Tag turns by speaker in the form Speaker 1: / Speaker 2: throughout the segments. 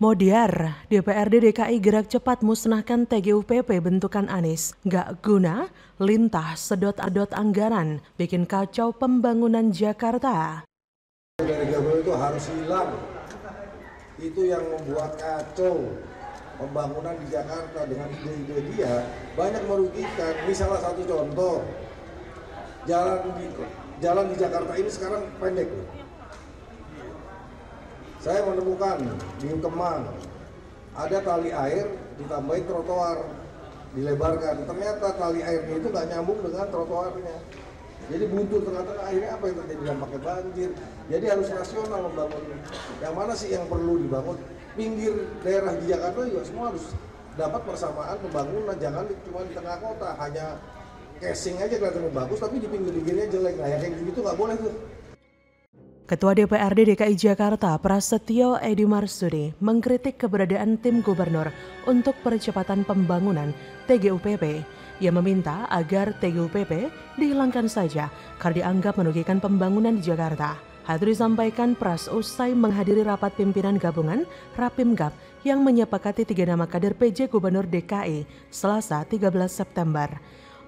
Speaker 1: Modiar, DPRD DKI gerak cepat musnahkan TGUPP bentukan Anies. Gak guna, lintah sedot-adot anggaran, bikin kacau pembangunan Jakarta.
Speaker 2: Dari gabungan itu harus hilang. Itu yang membuat kacau pembangunan di Jakarta dengan ide-ide dia banyak merugikan. Ini salah satu contoh. Jalan di Jakarta ini sekarang pendek. Saya menemukan di Kemang ada tali air ditambahin trotoar, dilebarkan. Ternyata tali airnya itu nggak nyambung dengan trotoarnya. Jadi buntu tengah-tengah, akhirnya apa yang terjadi? Dampaknya banjir. Jadi harus rasional membangun. Yang mana sih yang perlu dibangun? Pinggir daerah di Jakarta juga semua harus dapat persamaan pembangunan. Jangan cuma di tengah kota, hanya casing aja kelihatannya bagus, tapi di pinggir-pinggirnya jelek. Nah, yang kayak gitu nggak boleh tuh.
Speaker 1: Ketua DPRD DKI Jakarta Prasetyo Edi Marsudi mengkritik keberadaan tim gubernur untuk percepatan pembangunan TGUPP. Ia meminta agar TGUPP dihilangkan saja karena dianggap merugikan pembangunan di Jakarta. Hal itu disampaikan Pras usai menghadiri rapat pimpinan gabungan Rapimgab yang menyepakati 3 nama kader PJ Gubernur DKI Selasa 13 September.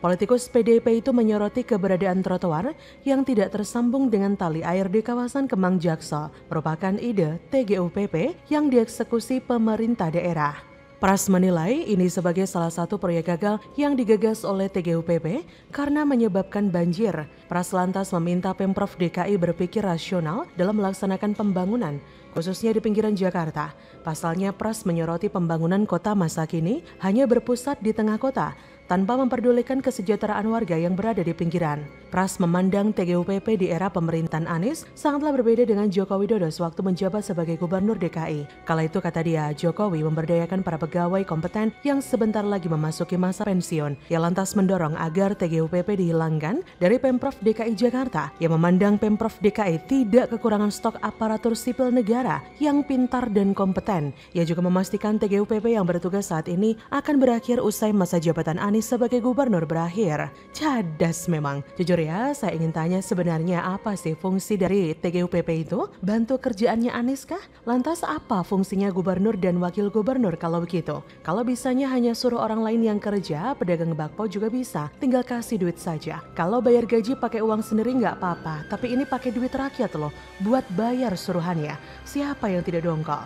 Speaker 1: Politikus PDIP itu menyoroti keberadaan trotoar yang tidak tersambung dengan tali air di kawasan Kemang Jaksel merupakan ide TGUPP yang dieksekusi pemerintah daerah. Pras menilai ini sebagai salah satu proyek gagal yang digagas oleh TGUPP karena menyebabkan banjir. Pras lantas meminta Pemprov DKI berpikir rasional dalam melaksanakan pembangunan, khususnya di pinggiran Jakarta. Pasalnya Pras menyoroti pembangunan kota masa kini hanya berpusat di tengah kota, tanpa memperdulikan kesejahteraan warga yang berada di pinggiran. Pras memandang TGUPP di era pemerintahan Anies sangatlah berbeda dengan Joko Widodo sewaktu menjabat sebagai Gubernur DKI. Kala itu kata dia, Jokowi memberdayakan para pegawai kompeten yang sebentar lagi memasuki masa pensiun. Ia lantas mendorong agar TGUPP dihilangkan dari Pemprov DKI Jakarta. Ia memandang Pemprov DKI tidak kekurangan stok aparatur sipil negara yang pintar dan kompeten. Ia juga memastikan TGUPP yang bertugas saat ini akan berakhir usai masa jabatan Anies sebagai gubernur berakhir. Cadas memang. Jujur ya, saya ingin tanya sebenarnya apa sih fungsi dari TGUPP itu? Bantu kerjaannya Anies kah? Lantas apa fungsinya gubernur dan wakil gubernur kalau begitu? Kalau bisanya hanya suruh orang lain yang kerja, pedagang bakpao juga bisa. Tinggal kasih duit saja. Kalau bayar gaji pakai uang sendiri nggak apa-apa, tapi ini pakai duit rakyat loh, buat bayar suruhannya. Siapa yang tidak dongkol?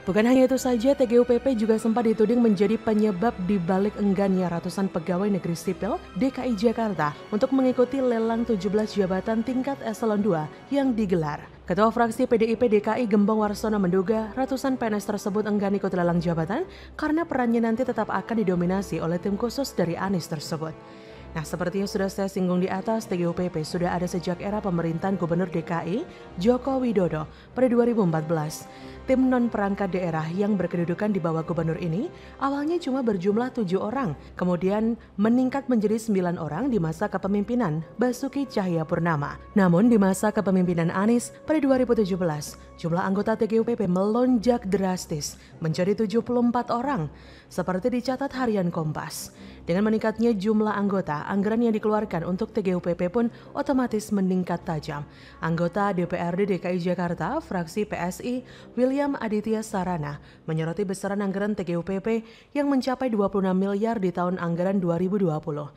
Speaker 1: Bukan hanya itu saja, TGUPP juga sempat dituding menjadi penyebab dibalik enggannya ratusan pegawai negeri sipil DKI Jakarta untuk mengikuti lelang 17 jabatan tingkat eselon 2 yang digelar. Ketua fraksi PDIP DKI Gembong Warsono menduga ratusan PNS tersebut enggan ikut lelang jabatan karena perannya nanti tetap akan didominasi oleh tim khusus dari Anies tersebut. Nah, seperti yang sudah saya singgung di atas, TGUPP sudah ada sejak era pemerintahan Gubernur DKI Joko Widodo pada 2014. Tim non-perangkat daerah yang berkedudukan di bawah gubernur ini awalnya cuma berjumlah 7 orang, kemudian meningkat menjadi 9 orang di masa kepemimpinan Basuki Cahayapurnama. Namun di masa kepemimpinan Anies pada 2017, jumlah anggota TGUPP melonjak drastis menjadi 74 orang, seperti dicatat harian Kompas. Dengan meningkatnya jumlah anggota, anggaran yang dikeluarkan untuk TGUPP pun otomatis meningkat tajam. Anggota DPRD DKI Jakarta, fraksi PSI, William Aditya Sarana, menyoroti besaran anggaran TGUPP yang mencapai 26 miliar di tahun anggaran 2020.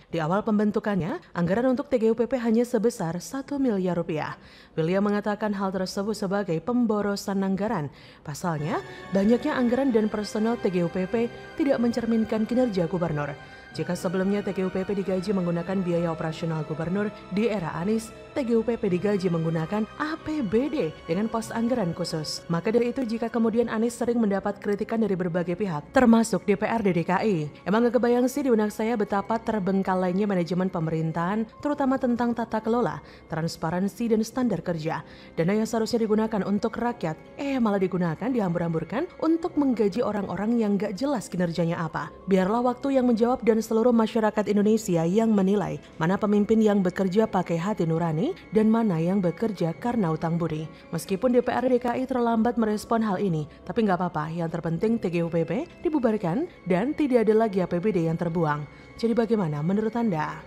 Speaker 1: Di awal pembentukannya, anggaran untuk TGUPP hanya sebesar 1 miliar rupiah. William mengatakan hal tersebut sebagai pemborosan anggaran. Pasalnya, banyaknya anggaran dan personel TGUPP tidak mencerminkan kinerja gubernur. Jika sebelumnya TGUPP digaji menggunakan biaya operasional gubernur, di era Anies, TGUPP digaji menggunakan APBD dengan pos anggaran khusus. Maka dari itu jika kemudian Anies sering mendapat kritikan dari berbagai pihak, termasuk DPRD DKI. Emang gak kebayang sih di benak saya betapa terbengkalainya manajemen pemerintahan, terutama tentang tata kelola, transparansi dan standar kerja. Dana yang seharusnya digunakan untuk rakyat, malah digunakan dihambur-hamburkan untuk menggaji orang-orang yang gak jelas kinerjanya apa. Biarlah waktu yang menjawab dan seluruh masyarakat Indonesia yang menilai mana pemimpin yang bekerja pakai hati nurani dan mana yang bekerja karena utang budi. Meskipun DPRD DKI terlambat merespon hal ini, tapi nggak apa-apa, yang terpenting TGUPP dibubarkan dan tidak ada lagi APBD yang terbuang. Jadi bagaimana menurut Anda?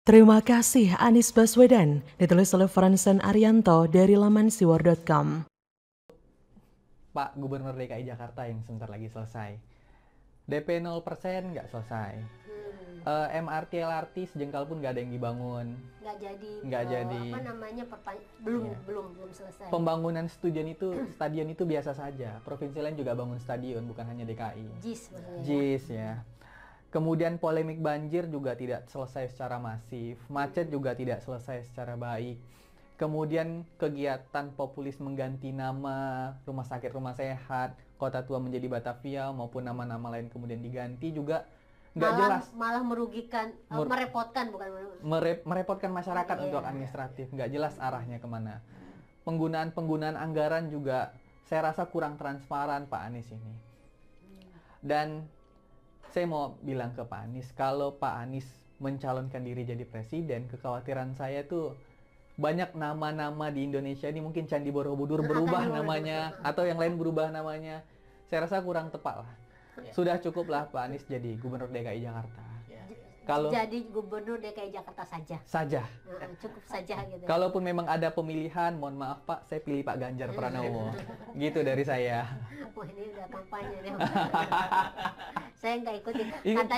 Speaker 1: Terima kasih Anies Baswedan, ditulis oleh Fransen Arianto dari laman siwar.com.
Speaker 3: Pak Gubernur DKI Jakarta yang sebentar lagi selesai. DP 0% nggak selesai. MRT LRT sejengkal pun nggak ada yang dibangun. Nggak jadi.
Speaker 4: Apa namanya belum selesai.
Speaker 3: Pembangunan stadion itu biasa saja. Provinsi lain juga bangun stadion, bukan hanya DKI.
Speaker 4: JIS maksudnya.
Speaker 3: JIS ya. Kemudian polemik banjir juga tidak selesai secara masif, macet juga tidak selesai secara baik. Kemudian kegiatan populis mengganti nama rumah sakit, rumah sehat, kota tua menjadi Batavia maupun nama-nama lain kemudian diganti juga nggak jelas.
Speaker 4: Malah merugikan, merepotkan bukan
Speaker 3: merepotkan masyarakat untuk administratif, nggak jelas arahnya kemana. Penggunaan anggaran juga saya rasa kurang transparan Pak Anies ini. Dan saya mau bilang ke Pak Anies, kalau Pak Anies mencalonkan diri jadi presiden, kekhawatiran saya tuh banyak nama-nama di Indonesia ini mungkin Candi Borobudur berubah namanya, atau yang lain berubah namanya. Saya rasa kurang tepat lah. Sudah cukuplah Pak Anies jadi Gubernur DKI Jakarta. Kalau
Speaker 4: jadi Gubernur DKI Jakarta saja. Cukup saja gitu.
Speaker 3: Kalaupun memang ada pemilihan, mohon maaf Pak, saya pilih Pak Ganjar Pranowo. Gitu dari saya.
Speaker 4: Wah, ini udah kampanye nih. Saya nggak ikutin kata.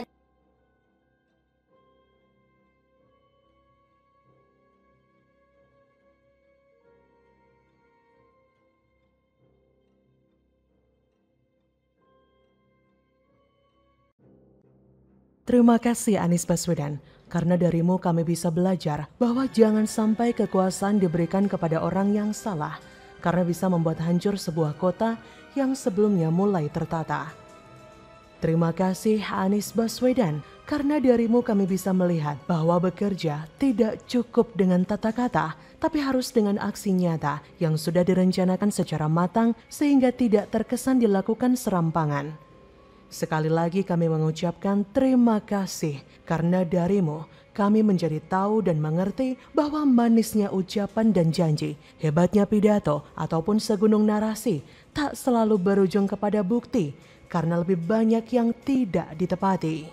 Speaker 1: Terima kasih Anies Baswedan, karena darimu kami bisa belajar bahwa jangan sampai kekuasaan diberikan kepada orang yang salah, karena bisa membuat hancur sebuah kota yang sebelumnya mulai tertata. Terima kasih Anies Baswedan, karena darimu kami bisa melihat bahwa bekerja tidak cukup dengan tata kata, tapi harus dengan aksi nyata yang sudah direncanakan secara matang sehingga tidak terkesan dilakukan serampangan. Sekali lagi kami mengucapkan terima kasih karena darimu kami menjadi tahu dan mengerti bahwa manisnya ucapan dan janji, hebatnya pidato ataupun segunung narasi tak selalu berujung kepada bukti karena lebih banyak yang tidak ditepati.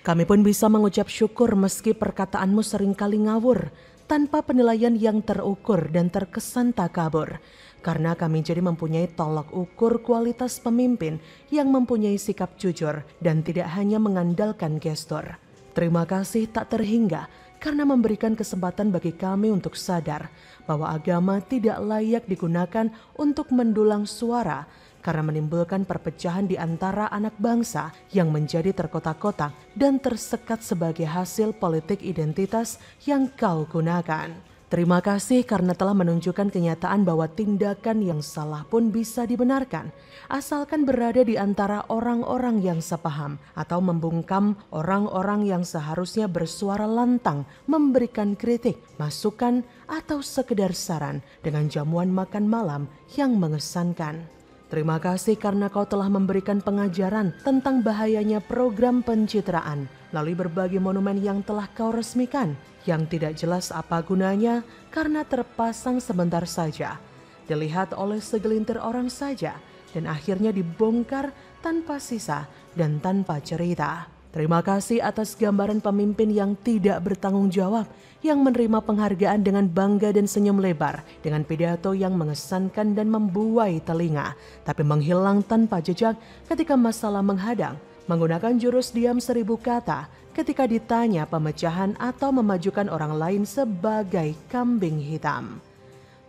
Speaker 1: Kami pun bisa mengucap syukur meski perkataanmu seringkali ngawur tanpa penilaian yang terukur dan terkesan takabur. Karena kami jadi mempunyai tolak ukur kualitas pemimpin yang mempunyai sikap jujur dan tidak hanya mengandalkan gestur. Terima kasih tak terhingga karena memberikan kesempatan bagi kami untuk sadar bahwa agama tidak layak digunakan untuk mendulang suara karena menimbulkan perpecahan di antara anak bangsa yang menjadi terkotak-kotak dan tersekat sebagai hasil politik identitas yang kau gunakan. Terima kasih karena telah menunjukkan kenyataan bahwa tindakan yang salah pun bisa dibenarkan, asalkan berada di antara orang-orang yang sepaham atau membungkam orang-orang yang seharusnya bersuara lantang, memberikan kritik, masukan, atau sekedar saran dengan jamuan makan malam yang mengesankan. Terima kasih karena kau telah memberikan pengajaran tentang bahayanya program pencitraan melalui berbagai monumen yang telah kau resmikan, yang tidak jelas apa gunanya karena terpasang sebentar saja, dilihat oleh segelintir orang saja, dan akhirnya dibongkar tanpa sisa dan tanpa cerita. Terima kasih atas gambaran pemimpin yang tidak bertanggung jawab, yang menerima penghargaan dengan bangga dan senyum lebar, dengan pidato yang mengesankan dan membuai telinga, tapi menghilang tanpa jejak ketika masalah menghadang, menggunakan jurus diam 1000 kata ketika ditanya pemecahan atau memajukan orang lain sebagai kambing hitam.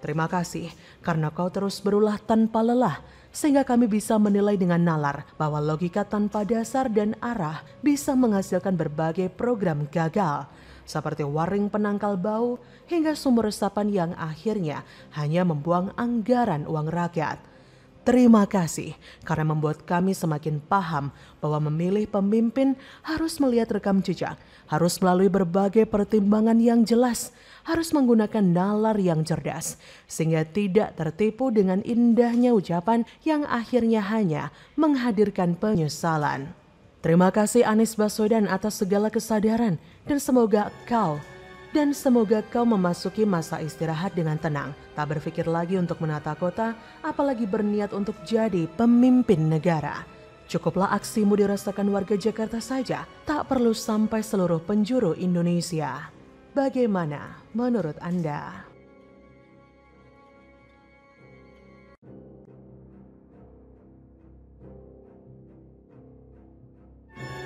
Speaker 1: Terima kasih karena kau terus berulah tanpa lelah, sehingga kami bisa menilai dengan nalar bahwa logika tanpa dasar dan arah bisa menghasilkan berbagai program gagal, seperti waring penangkal bau hingga sumur resapan yang akhirnya hanya membuang anggaran uang rakyat. Terima kasih karena membuat kami semakin paham bahwa memilih pemimpin harus melihat rekam jejak, harus melalui berbagai pertimbangan yang jelas, harus menggunakan nalar yang cerdas, sehingga tidak tertipu dengan indahnya ucapan yang akhirnya hanya menghadirkan penyesalan. Terima kasih Anies Baswedan atas segala kesadaran dan semoga kau memasuki masa istirahat dengan tenang, tak berpikir lagi untuk menata kota, apalagi berniat untuk jadi pemimpin negara. Cukuplah aksimu dirasakan warga Jakarta saja, tak perlu sampai seluruh penjuru Indonesia. Bagaimana menurut Anda?